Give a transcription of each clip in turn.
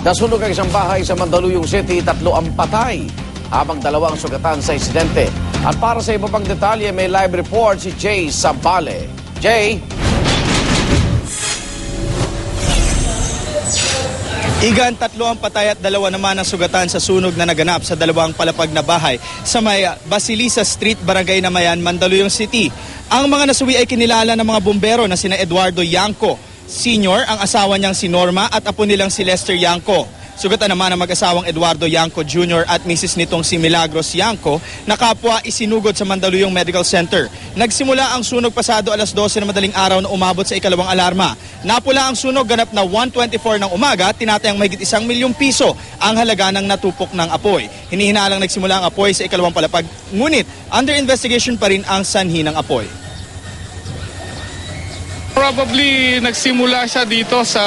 Nasunog ang isang bahay sa Mandaluyong City, 3 ang patay, habang 2 ang sugatan sa insidente. At para sa iba pang detalye, may live report si Jay Sabale. Jay? Igan, 3 ang patay at 2 naman ang sugatan sa sunog na naganap sa 2 palapag na bahay sa may Basilisa Street, Barangay Namayan, Mandaluyong City. Ang mga nasuwi ay kinilala ng mga bumbero na sina Eduardo Yanco Sr., ang asawa niyang si Norma at apo nilang si Lester Yanco. Sugatan naman ang mag-asawang Eduardo Yanco Jr. at misis nitong si Milagros Yanco na kapwa isinugod sa Mandaluyong Medical Center. Nagsimula ang sunog pasado alas 12 na madaling araw na umabot sa ikalawang alarma. Napula ang sunog ganap na 1:24 ng umaga, tinatayang mahigit 1 milyong piso ang halaga ng natupok ng apoy. Hinihinalang nagsimula ang apoy sa ikalawang palapag, ngunit under investigation pa rin ang sanhi ng apoy. Probably nagsimula siya dito sa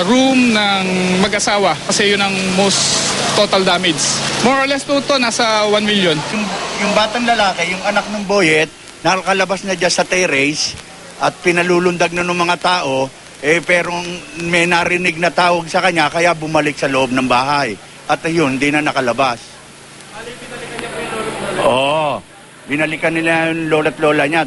room ng mag-asawa kasi yun ang most total damage. More or less to nasa 1 million. Yung batang lalaki, yung anak ng boyet, nakakalabas na dyan sa terrace at pinalulundag na ng mga tao, pero may narinig na tawag sa kanya kaya bumalik sa loob ng bahay. At ayun, hindi na nakalabas. Binalikan niya po yung lolo't lola? Oo, binalikan nila yung lola't lola niya.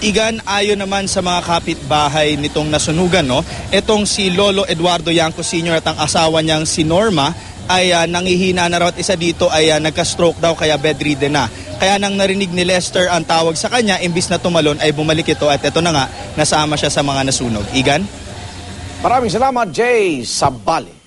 Igan, ayon naman sa mga kapitbahay nitong nasunugan, itong si Lolo Eduardo Yanco Sr. at ang asawa niyang si Norma ay nangihina na raw at isa dito ay nagka-stroke daw kaya bedridden na. Kaya nang narinig ni Lester ang tawag sa kanya, imbis na tumalon ay bumalik ito at ito na nga, nasama siya sa mga nasunog. Igan? Maraming salamat, Jay Sabale.